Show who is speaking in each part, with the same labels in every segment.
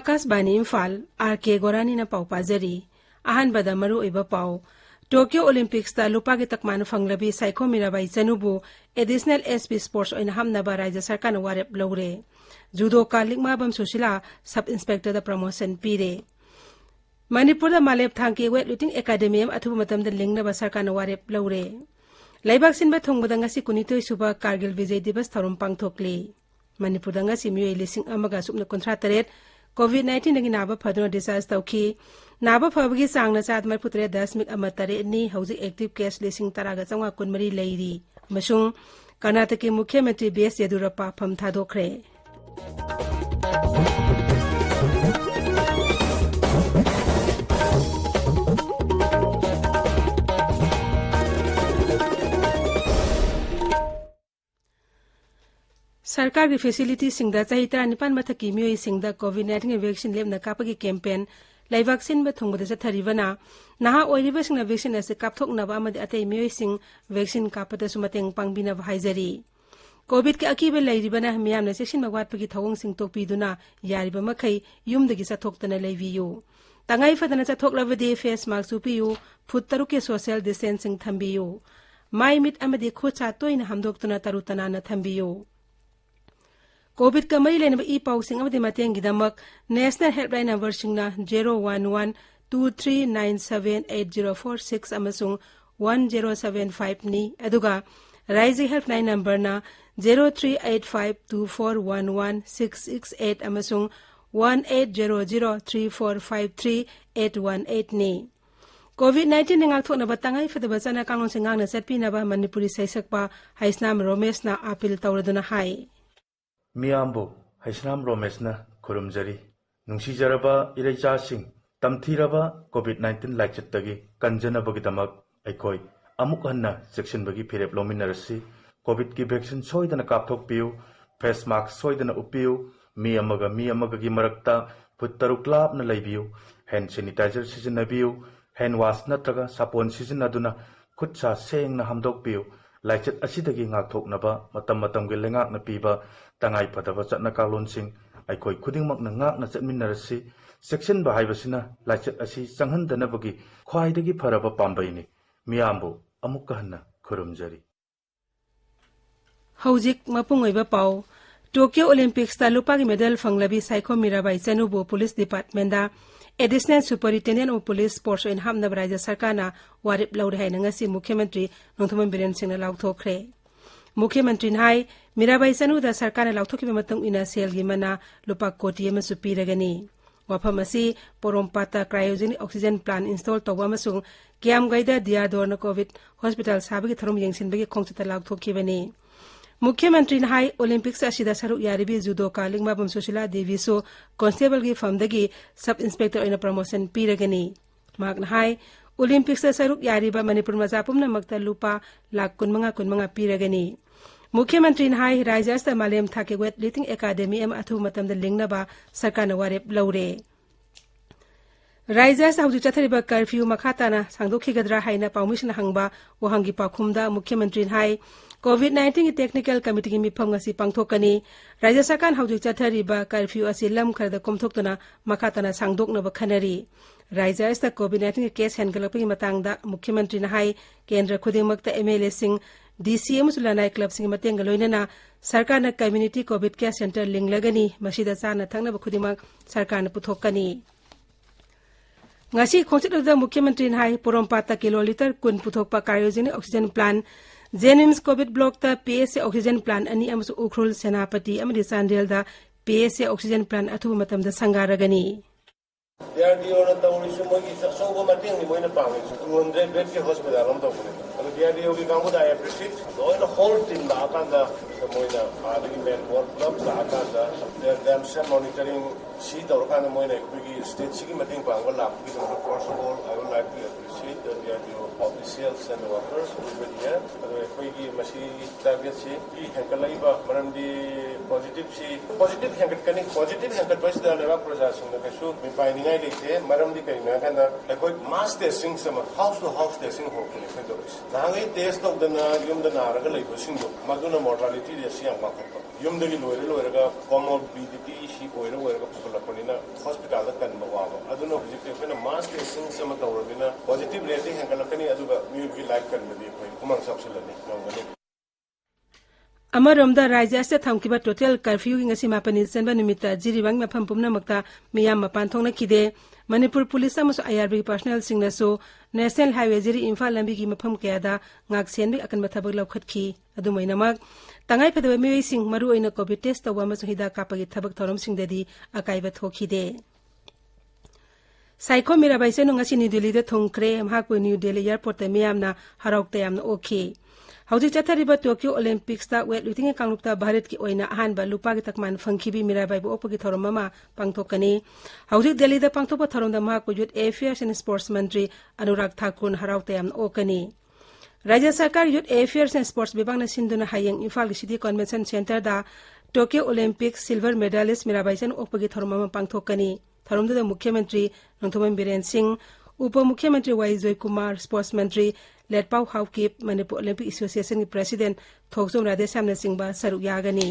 Speaker 1: Akashbani Imphal RK Gorani na pau pazari ahanbada maru iba pau Tokyo Olympics ta lupagi takmanu fanglabi Saiko Mirabai Chanubu additional SP Sports oina hamnaba Rajya Sarkar na warep lawre judo ka likmabam susila sub inspector da promotion pire Manipur da malep thangki weightlifting academy athuba matam da lingnaba Sarkar na warep lawre Laibak sinba thongbada ngasi kunitoi suba Kargil Vijay Divas tharum pangthokli Manipur da ngasi miyoi lising amaga subna kontra taret COVID-19 nagi naba phaduna discharge tauki naba phabagi sangna chat mar putre 10.3 ni hauji active case lising taraga changwa kunmari leiri masung Karnataka ki Mukhyamantri BS Yedurappa pham thadokre Sarkar ki facility singda chahitra nipan mathaki miyoi singda COVID-19 vaccine lemna kapagi campaign lai vaccine ba thongbada chatharibana naha oiriba singna vaccine ase kapthoknaba amadi atei miyoi sing vaccine kapata sumateng pangbina haizari COVID ki akiba lairibana miyamna section magwatpagi thawong sing tokpiduna yariba makhai yumdagi sathoktana leibiyu tangai fadana chathoklabadi face mask upiyu foot taruke social distancing thambiyu mai mit amadi khocha toina hamdoktuna tarutana na thambiyu COVID ka mai lenaba ipau sing amadi mateng gidamak National Helpline number singna 01123978046 amasung 1075 ni aduga Rising Helpline number na 0385241168 amasung 180034538818 ni COVID-19 ningak thok na batangai fadaba chana kanglong singang na setpi na ba Manipuri saisakpa haisnam Romesh na appeal tawraduna hai
Speaker 2: Miyambo Haisnam Romesna Kurumjari Nungsi Jaraba Ireja Singh Tamthiraba COVID-19 Lakchatagi Kanjana Bagidamak Aikoi Amuk Hanna Section Bagi Pirep Lominarasi COVID ki vaccine soidana kapthok piu face mask soidana upiu mi amaga gi marakta puttaruk lap na laibiu hand sanitizer sijinabiu hand wash natraga sapon sijinaduna khutsa seng na hamdok piu laichet asidagi ngakthoknaba matam ge lengak na piba tangai phataba chatna kalon sing aikoi khudingmak na ngak na chatminarasi section ba haibasina laichet asi changhandana bagi khwaidagi pharaba pambaini miyambu amukka hanna khurumjari
Speaker 1: Haujik mapung oiba pau Tokyo Olympics ta lupagi medal fanglabi Saiko Mirabai Chanubu Police Department da Additional Superintendent of Police Sports in Hamna Rajya Sarkar na warip laure hai ngasi Mukhyamantri Nongthoman Biren Singh na lauthokre Mukhyamantri hai Mirabai Chanu da Sarkar na lauthokiba matang ina sel gi mana lupa koti ama supiragani wafam asi Porompata cryogenic oxygen plant install tawba masung Kiam gaida Diador na COVID hospital sabagi tharum yengsinbagi khongchata lauthokibani Mukhyamantri hai Olympics asida saruk yaribi judo ka lingmabam Susila Devi so constable gi famdagi sub inspector oina promotion piragani magna hai Olympics saruk yariba Manipur majapumna makta lupa lakh kunmanga piragani Mukhyamantri hai Rajasthan Malem Thake Weightlifting Academy am athu matamda lingnaba Sarkar na warep laure Rajasthan hauju chathariba curfew makhatana sangdokhigadra haina permission hangba wahangi pakhumda Mukhyamantri hai COVID-19 ki technical committee ki mifam ngasi pangthokani Rajya Sarkar hauju chathariba curfew asi lam kharda komthoktuna makhatana sangdokna ba khanari Rajasthan COVID-19 ki case handgalapgi matangda Mukhyamantri hai kendra khudingmakta MLA sing DCM Sulanai club sing mateng loinana Sarkar na community COVID care center linglagani masida chana thangna ba khudimak Sarkar na puthokani ngasi khongchitda Mukhyamantri hai Porompata kiloliter kun puthokpa cryogenic oxygen plant Jenims COVID block ta PSA oxygen plant ani amsu Ukhrul Senapati amadi Sandel da PSA oxygen plant athu matam da sangaragani
Speaker 3: DRDO na tawrisu mo gi sobo mating ni moina pangi 200 bed ki hospital am tawkune alo DRDO ki kamu da appreciate do the whole team la akanda moina adigi men work club la akanda them some monitoring see the organ moina ki state sigi mating pang wala ki first of all I would like to appreciate the DRDO officials and workers who were here koi ki masi target si ki hankalaiba maramdi positive hankat kani positive hankat bas da lewa processing na kasu mi finding ai lekhe maramdi kai na kana koi mass testing sama house to house testing ho kile fedoris na ngai test of the na yum da na raga leibo singdo maduna mortality de siam ma khat yum da gi loire ga comorbidity si oira ga ꯆꯥꯎꯈꯠꯂꯛꯄꯅꯤꯅ ꯍꯣꯁꯄꯤꯇꯥꯜꯗ ꯀꯟꯕ ꯋꯥꯕ ꯑꯗꯨꯅ ꯍꯧꯖꯤꯛꯇꯤ ꯑꯩꯈꯣꯏꯅ ꯃꯥꯁ testing ꯑꯃ ꯇꯧꯔꯕꯅꯤꯅ positive ꯔꯦꯠꯇꯤ ꯍꯦꯟꯒꯠꯂꯛꯀꯅꯤ ꯑꯗꯨꯒ ꯃꯤꯑꯣꯏꯕꯒꯤ ꯂꯥꯏꯐ ꯀꯟꯕꯗꯤ ꯑꯩꯈꯣꯏ ꯈꯨꯃꯥꯡ ꯆꯥꯎꯁꯤꯜꯂꯅꯤ ꯉꯝꯒꯅꯤ
Speaker 1: ꯑꯃꯔꯣꯝꯗ ꯔꯥꯏꯖ꯭ꯌ ꯑꯁꯤꯗ ꯊꯝꯈꯤꯕ ꯇꯣꯇꯦꯜ ꯀꯔꯐ꯭ꯌꯨꯒꯤ ꯉꯁꯤ ꯃꯥꯄꯟꯅꯤ ꯆꯟꯕ ꯅꯨꯃꯤꯠꯇ ꯖꯤꯔꯤꯕꯥꯡ ꯃꯐꯝ ꯄꯨꯝꯅꯃꯛꯇ ꯃꯤꯌꯥꯝ ꯃꯄꯥꯟ ꯊꯣꯛꯅꯈꯤꯗꯦ ꯃꯅꯤꯄꯨꯔ ꯄꯨꯂꯤꯁ ꯑꯃꯁꯨꯡ IRBꯒꯤ ꯄꯥꯔꯁꯣꯅꯦꯜꯁꯤꯡꯅꯁꯨ ꯅꯦꯁꯅꯦꯜ ꯍꯥꯏꯋꯦ ꯖꯤꯔꯤ ꯏꯝꯐꯥꯜ ꯂꯝꯕꯤꯒꯤ ꯃꯐꯝ ꯀꯌꯥꯗ ꯉꯥꯛ ꯁꯦꯟꯕꯒꯤ ꯑꯀꯟꯕ ꯊꯕꯛ ꯂꯧꯈꯠꯈꯤ ꯑꯗꯨꯝ ꯑꯣꯏꯅꯃꯛ ꯇꯉꯥꯏꯐꯗꯕ ꯃꯤꯑꯣꯏꯁꯤꯡ ꯃꯔꯨꯑꯣꯏꯅ ꯀꯣꯚꯤꯗ ꯇꯦꯁ ꯇꯧꯕ ꯑꯃꯁꯨꯡ ꯍꯤꯗꯥꯛ ꯀꯥꯞꯄꯒꯤ ꯊꯕꯛ ꯊꯧꯔꯝꯁꯤꯡꯗꯗꯤ ꯑꯀꯥꯏꯕ ꯊꯣꯛꯈꯤꯗꯦ ꯁꯥꯏꯈꯣ ꯃꯤꯔꯥꯕꯥꯏ ꯆꯅꯨ ꯉꯁꯤ ꯅ꯭ꯌꯨ ꯗꯦꯜꯂꯤꯗ ꯊꯨꯡꯈ꯭ꯔꯦ ꯃꯍꯥꯛꯄꯨ ꯅ꯭ꯌꯨ ꯗꯦꯜꯂꯤ ꯑꯦꯌꯔꯄꯣꯔꯠꯇ ꯃꯤꯌꯥꯝꯅ ꯍꯔꯥꯎ ꯇꯌꯥꯝꯅ ꯑꯣꯛꯈꯤ ꯍꯧꯖꯤꯛ ꯆꯠꯊꯔꯤꯕ ꯇꯣꯀꯤꯌꯣ ꯑꯣꯂꯤꯝꯄꯤꯛꯁꯇ ꯋꯦꯠ ꯂꯤꯐꯇꯤꯡꯒꯤ ꯀꯥꯡꯂꯨꯞꯇ ꯚꯥꯔꯠꯀꯤ ꯑꯣꯏꯅ ꯑꯍꯥꯟꯕ ꯂꯨꯄꯥꯒꯤ ꯇꯛꯃꯥꯟ ꯐꯪꯈꯤꯕꯤ ꯃꯤꯔꯥꯕꯥꯏꯕꯨ ꯑꯣꯛꯄꯒꯤ ꯊꯧꯔꯝ ꯑꯃ ꯄꯥꯡꯊꯣꯛꯀꯅꯤ ꯍꯧꯖꯤꯛ ꯗꯦꯜꯂꯤꯗ ꯄꯥꯡꯊꯣꯛꯄ ꯊꯧꯔꯝꯗ ꯃꯍꯥꯛꯄꯨ ꯌꯨꯠ ꯑꯦꯐꯤꯌꯔꯁ ꯑꯦꯟड ꯁ꯭ꯄꯣꯔꯠꯁ ꯃꯟꯇ꯭ꯔꯤ ꯑꯅꯨꯔꯥꯒ ꯊꯥꯀꯨꯔꯅ ꯍꯔꯥꯎ ꯇꯌꯥꯝꯅ ꯑꯣꯛꯀꯅꯤ ꯔꯥꯖ꯭य ꯁꯔꯀꯥꯔ ꯌꯨꯠ ꯑꯦꯐꯤꯌꯔꯁ ꯑꯦꯟड ꯁ꯭ꯄꯣꯔꯠꯁ ꯕꯤभागꯅ ꯁꯤꯟꯗꯨꯅ ꯍꯌꯦꯡ ꯏꯝꯐꯥꯜꯒꯤ ꯁꯤꯇꯤ ꯀꯟꯚꯦꯟꯁꯟ ꯁꯦꯟꯇꯔꯗ Tokyo Olympics silver medallist Mirabai Chanu ꯑꯣꯛꯄꯒꯤ ꯊꯧꯔꯝ ꯑꯃ ꯄꯥꯡꯊꯣꯛꯀꯅꯤ ꯊꯧꯔꯝꯗꯨꯗ ꯃꯨꯈ꯭य ꯃꯟꯇ꯭ꯔꯤ ꯅꯣꯡꯊꯣꯝꯕꯝ ꯕꯤꯔꯦꯟ ꯁꯤꯡ उप मुख्यमंत्री वाई जयकुमार स्पोर्ट्स मंत्री लेटपाउ हाउकिप मणिपुर ओलंपिक एसोसिएशन की प्रेसिडेंट थोकजोम राधेश्यामना चिंबा सरुक यागनी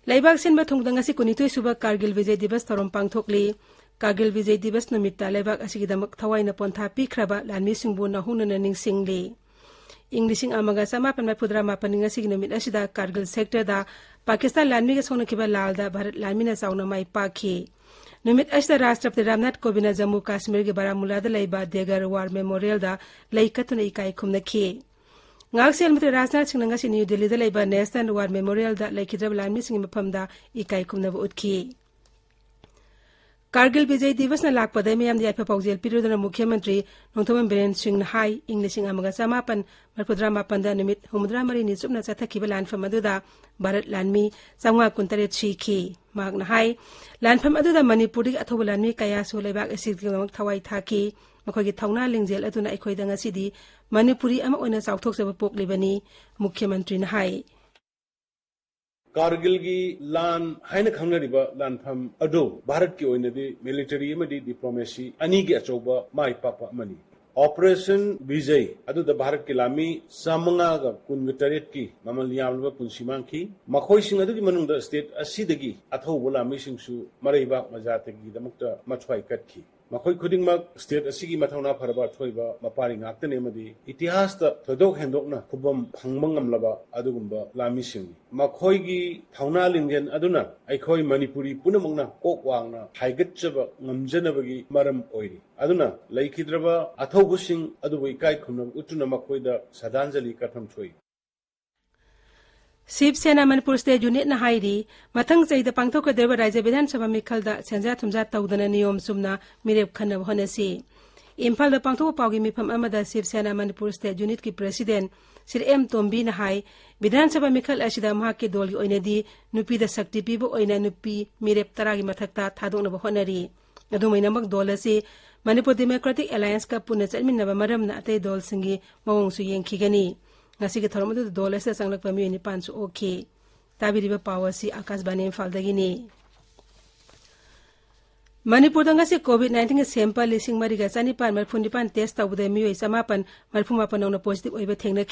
Speaker 1: लेबाक सिनबा थुंगदा ngasi 22 सुबा कारगिल विजय दिवस थौरम पांगथोकली कारगिल विजय दिवस नमित्ता लेबाक असिगिदमक थवाइना पोंथा पिख्रबा लानमी सिंगबु नहुनना निंगसिंगली इंग्लिशिंग अमगा समापन फुद्रा मापन ngasi नमित असिदा कारगिल सेक्टर दा पाकिस्तान लानमी के सोनखिबा लालदा भारत लानमीना चाउना माई पाखी नुमित असिदा राष्ट्रपति रामनाथ कोविंद जम्मू काश्मीर के बारामुलादा लेबा देगर वार मेमोरियल दा लेकतुना इकाई खुमनखी ngaksen mutri Rajnath Singh ngasi new Delhi दा लेबा नेशनल वार मेमोरियल दा लेखिद्रब लानमी सिंह मफमदा इकाई खुमनब उतखी कारगिल विजय दिवस न लाकपदे मियाम याफा पाउजेल पिरुदना मुख्यमंत्री नोंथोमन बिरेन सिंह हाई इंग्लिशिंग अमगा समापन मरपुद्रा मापनदा निमित हुमुद्रा मरी नि चुपना चथखिबा लानफम अदुदा भारत लानमी चांगा कुंतरे छिखी मागना हाई लानफम अदुदा मणिपुरी अथोब लानमी कयासु लेबाक एसिगमक थवाई थाकी मखोगी थौना लिंगजेल अदुना अखोइदा ngasiदी मणिपुरी अमा ओइना चाउथोकजबा पोकलिबनी मुख्यमंत्री न हाई
Speaker 4: कारगिल की लान हाइन खंगरिबा लानफम अदो भारत की ओइनदी मिलिटरी अमदी डिप्लोमेसी अनी की अचौबा माई पापा मनी ऑपरेशन विजय अदुदा भारत की लामी सामंगा गा कुनगटरेट की ममल यामलबा पुनसिमांग की मखोई सिंग अदुगी मनुंगदा स्टेट असिदगी अथौबा लामी सिंगसु मरैबा मजातगी दमुक्ता मछवाई कटकी मखोई खुदिंगमक स्टेट असिगी मथौना फरबा थोइबा मपारी ngakतने मदी इतिहास ता थोदोक हेंदोकना खुबम फंगमंगमलबा अदुगुंबा लामी सिंग मखोईगी थौना लिंगेन अदुना अखोई मणिपुरी पुनमंगना कोक वांगना हाइगतचबा ngamjanabagi maram oiri aduna laikhidraba athogusing adubu ikai khumna utuna makoida sadanjali katham thoi
Speaker 1: Shiv Sena Manipur state unit न हाइरी मथंग चैदा पांगथोकदेबा राज्य विधानसभा मिखलदा सेंजा थुमजा तौदना नियम सुमना मिरेप खनब होनसी इम्फाल दा पांगथोक पाउगी मिफम अमदा शिवसेना मनपुर स्टेट यूनिट की प्रेसिडेंट श्री एम तोम्बी न हाई विधानसभा मिखल असिदा महाके दोलगी ओइनदी नुपीदा शक्ति पीबो ओइना नुपी मिरेप तरागी मथकता थादोकनब होनरी अदुमैनमक दोलसी मणिपुर डेमोक्रेटिक अलायंस का पुनः चलमिनबा मरमना अतै दोलसिंगी मवंगसु येंखिगनी ngasi ke thorom du dole se sanglak pami ni panchu oki tabiriba pawasi akashbani imphaldagini manipur da ngasi covid-19 sample lising mariga chanipan marphunipan test tawde mioi samapan marphuma nongna positive oiba thengna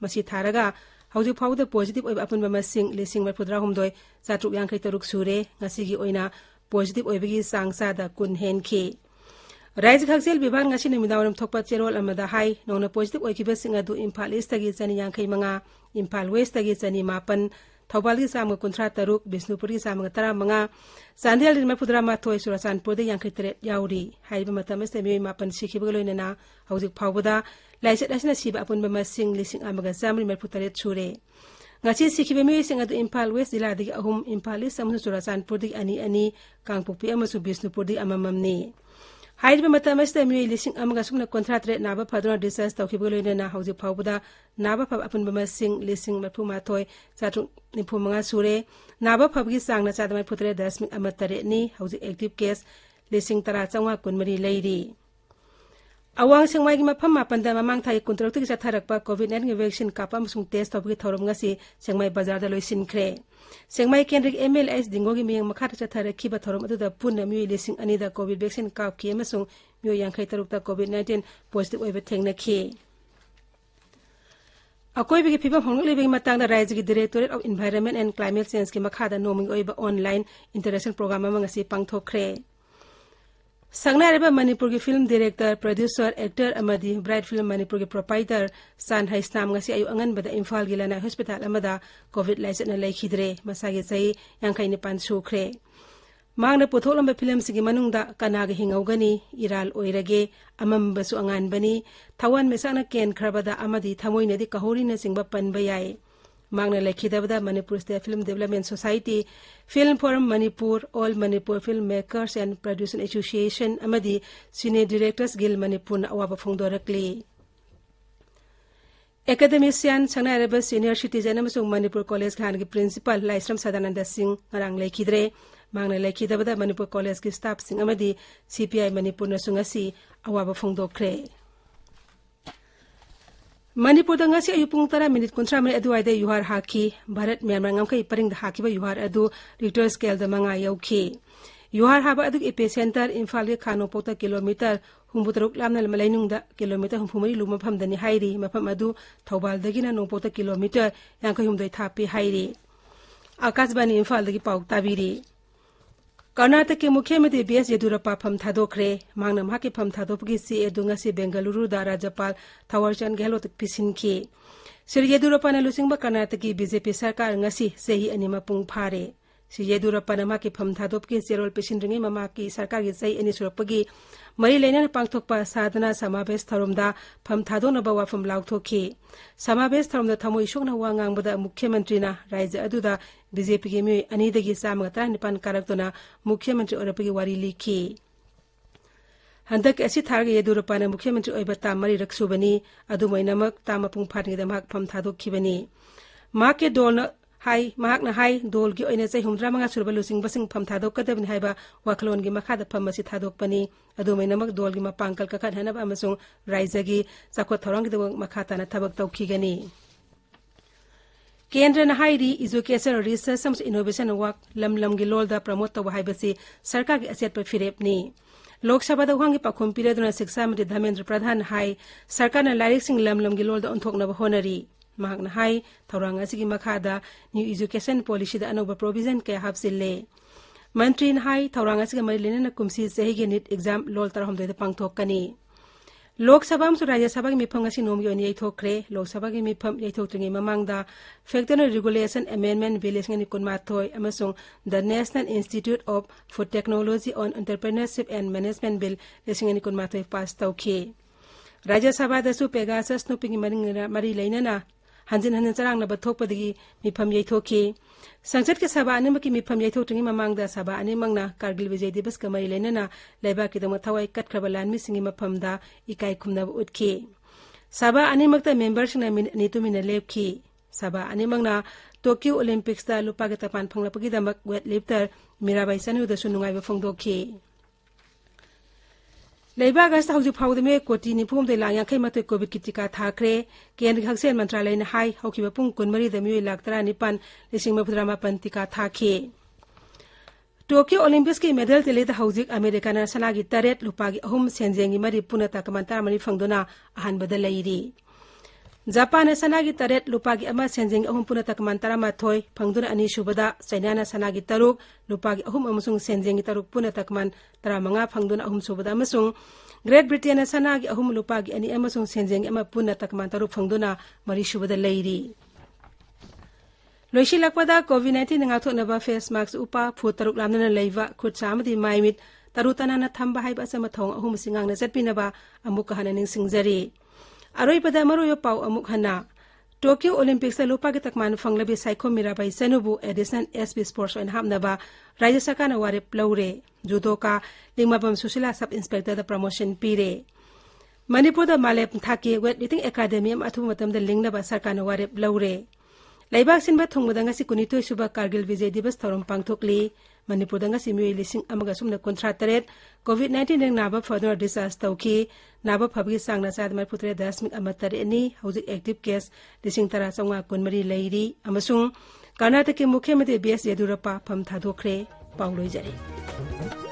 Speaker 1: masi tharaga hauju phawda positive oiba apunba masing lising marphudra humdoi chatruk yangkai taruk sure ngasi gi oina positive oibagi sangsa da kun hen khi राज्य खगसेल विभाग ngasi numidawaram thokpa cherol amada hai nongna positive oikiba singa du Imphal East tagi chani yangkai manga Imphal West tagi chani mapan Thoubal की सामग कुंथ्रा तरुक बिष्णुपुर की सामग तरा मंगा चांदेल रिमा फुद्रा माथोय सुरसानपुर दे यांखै तरेट याउरी हाइबा मतमस मियोय मापन सिखिबग लोइनना हौजिक फावबदा lysate असना सिबा अपुनबा मसिंग लिसिंग आमगा जामरि मरफु तरेट छुरे ngasi sikhibe miyoy sing adu Imphal West jila digi ahum Imphal East amsu suratsanpur digi ani kangpokpi amasu Bishnupur digi amamamni हाइबा मतमस मियोय लिसिंग आमगा सुमना कॉन्ट्रैक्ट रेट नाबा फदुना डिस्कस तौखिबग लोइनना हौजि फावबदा नाबा फब अपुनबा मसिंग लिसिंग मरफु माथोय चातु निफु मंगा सुरे नाबा फबगी सांगना चादमा फुतरे 10.3 नि हौजि एक्टिव केस लिसिंग तरा चंगा कुनमरी लेरी अवांग सेंगमाई मफम मापनदा ममांग थाई कुंत्रक्ति की चथारकपा कोविड-19 वैक्सीन कापा मसुंग टेस्ट तौबगी थौरम ngasi सेंगमाई बाजार दा लोइसिनख्रे सेंगमाई केंद्रिक एमएलएस दिंगोगी मियंग मखाता चथारखिबा थौरम अदुदा पुन्ना मियोय लिसिंग अनि दा कोविड वैक्सीन कापखि अमसुंग मियोय यांखै तरुक ता कोविड-19 पॉजिटिव ओइबे थेंगनखि अकोइबगी फिबम होंगलेबगी मतंगदा राज्य की directorate of environment and climate change की मखादा नोमिंग ओइबा ऑनलाइन इंटरनेशनल प्रोग्राम अमंगसी पांगथोखरे संगनारेबा मणिपुर की फिल्म डायरेक्टर प्रोड्यूसर एक्टर अमदी ब्राइट फिल्म मणिपुर की प्रोपाइटर सान हाइस्नाम गसी अयु अंगनबदा इम्फाल की लना हॉस्पिटल अमदा कोविड लाइसेंस लेखिद्रे मसागी सही यांखैनि पान सुखरे मांगना पुथोलम फिल्म सिगी मनुंगदा कनाग हिंगौगनी इराल ओइरगे अममबसु अंगानबनी थवन मेसाना केन खरबदा अमदी थमोइनदी कहोरिना सिंगबा पनबा याय मांगना लेखिदबदा Manipur state film development society film forum Manipur all Manipur film makers and producer association अमदी सीनियर डायरेक्टर्स गिल मणिपुर अवाबा फोंदोरकली एकेडमिशियन संगनारेबा सीनियर सिटीजन अमसुंग मणिपुर कॉलेज खान की प्रिंसिपल लाइस्रम सदानंद सिंह ngरang लेखिद्रे मांगना लेखिदबदा मणिपुर कॉलेज की स्टाफ सिंह अमदी सीपीआई मणिपुर नसुंगसी अवाबा फोंदोखरे मणिपुर दंगसी अयुपुंग 10:30 अदुवाइदे युहार हाकी Bharat Myanmar ngamkai paring da hakiba yuhar adu Richter scale da manga yauki yuhar haba adu epicenter Imphal ge khano pota kilometer 63 lamnal malainung da kilometer 34 luma pham dani hairi mafam adu thobal dagina no pota kilometer yankai humdoi thapi hairi akashbani Imphal dagi pauk tabiri Karnataka के मुख्यमंत्री BS Yediyurappa फम थादोखरे मांगना माके फम थादोपगी सी एदुंगसी बेंगलुरु दा राज्यपाल थावरचंद गहलोत पिसिनखी श्री येदियुरप्पा ने लुसिंगबा कर्नाटक की BJP सरकार ngasi सेही अनिमा पुंग फारे श्री येदियुरप्पा ने माके फम थादोपगी सेरोल पिसिनरिंगे ममा की सरकार की सही अनि सुरपगी मरी लेना पांगथोकपा साधना समावेश थरोमदा फम थादोनबा वाफम लाउथोखी समावेश थरोमदा थमो इशोकना वांगांगबदा मुख्यमंत्री ना राज्य अदुदा बीजेपी के म्योय अनिदगी सामगता निपान कारक्तोना मुख्यमंत्री ओरपगी वारी लिखी हंदक ऐसी थारगे येदियुरप्पा ने मुख्यमंत्री ओइबा तामरी रखसुबनी अदुमैनमक तामपुंग फाटनिगदमक फम थादोखिबनी माके दोल हाई महाकना हाई दोल की ओइने चै 65 सुरबा लुसिंग बसिंग फम थादोकदबनि हाइबा वाखलोन की मखादा फम मसि थादोकपनी अदुमैनमक दोल की मपांकल कखन हनबा अमसुंग राज्यगी चाखो थौरंग दो मखाताना थबक तौखिगनी केंद्र नहाइरी education research and innovation work लम की लोल दा प्रमोट तब हाइबसी सरकार की असेट पर फिरेपनी लोकसभा दवांगी पाखुम पिरेदुना शिक्षा मंत्री धर्मेंद्र प्रधान हाई सरकार ने लाइरिक सिंह लम की लोल दा ओंथोकनब होनरी महाकना हाई थौरंग असिगी मखादा न्यू एजुकेशन पॉलिसी दा अनोबा प्रोविजन के हाफसिले मंत्री हाई थौरंग असिगी मरिलेना कुमसी सहीगी नीट एग्जाम लोल तरहमदे पांगथोकनी लोकसभा में राज्यसभा की मिफम नोमी यथोखरे लोकसभा की मिफम यथोत्रिंगी ममांगदा factory regulation amendment bill 1923 the national institute of food technology on entrepreneurship and management bill 1923 pass तौखी राज्यसभा दसु पेगासस नुपिंगी मरी लेना हंजिन हंजिन चरांगनबा थोकपदगी मिफम यथोखी संसद के सभा अनिमक की मिफम यथोत्रिंगी ममांगदा सभा अनिमंगना कारगिल विजय दिवस का मरी लेना लेबा की दम थवाई कटखरबा लानमी सिंगी मफमदा इकाई खुमनब उठखी सभा अनिमकता मेंबर्स ने नितुमिन लेपखी सभा अनिमंगना टोक्यो ओलंपिक्स दा लुपा के तपान फंगलपगी दमक वेट लिफ्टर मीराबाई चनु दसु नुंगाइबा फोंदोखी लेबा गस्त हौजु फाउद में कोटी निफुम दे लांग याखै मते कोविड की टीका थाखरे केंद्र हक्सेल मंत्रालय ने हाई हौकिबा पुंग कुनमरी द म्युय लाख 19 टीका थाखे टोक्यो ओलंपिक्स की मेडल तेलेद हौजिक अमेरिका ने सनागी 8 लुपागी अहुम सेंजेंगी मरी पुनता कमंता मरी फंगदुना अहानबद लैरी जापान सनागी 8 लुपागी अमा सेंजेंगी अहुम पुनता कमंता माथोय फंगदुना अनी सुबदा चाइना सनागी 3 लुपागी अहुम अमसुंग सेंजेंगी 3 पुनता कमंता 15 फंगदुना अहुम सुबदा अमसुंग ग्रेट ब्रिटेन सनागी अहुम लुपागी अनी अमसुंग सेंजेंगी अमा पुनता कमंता 3 फंगदुना मरी सुबदा लैरी लोइसिलकपदा कोविड-19 नगाथोनबा फेस मास्क उप फुट 3 लामना लैवा खुद सामदी माइमिट तरुतनाना थंबा हाइबा असम थोंग अहुम सिंगांगना चटपिनबा अमुक हना निंगसिंगजरी अरोइपदा मरोयो पाउ अमुक हना टोक्यो ओलंपिक्स लुपा के तकमान फंगलबी साइखो मीराबाई सनुबु एडिशनल एसपी स्पोर्ट्स एंड हामनबा राज्य सरकार ने वारेप लौरे judoka Likmabam Sushila sub inspector द प्रमोशन पीरे मणिपुर द मालेप थाकी वेट लिटिंग एकेडमी अथु मतम द लिंगनबा सरकार ने वारेप लौरे लैबाक सिनबा थोंगदंगसी 19 सुबा कारगिल विजय दिवस थौरम पांगथोकली मणिपुर दंगसी म्युय 1953 कोविड-19 नेंग नाबा फर्दर डिस्चार्ज तौखी नाबा फबगी सांगना चाद मरपुत्रे 10.3 हौजिक एक्टिव केस 13,913 लैरी अमसुंग कर्नाटक के मुख्यमंत्री बीएस येदियुरप्पा फम थादोखरे पाउलोइजरी।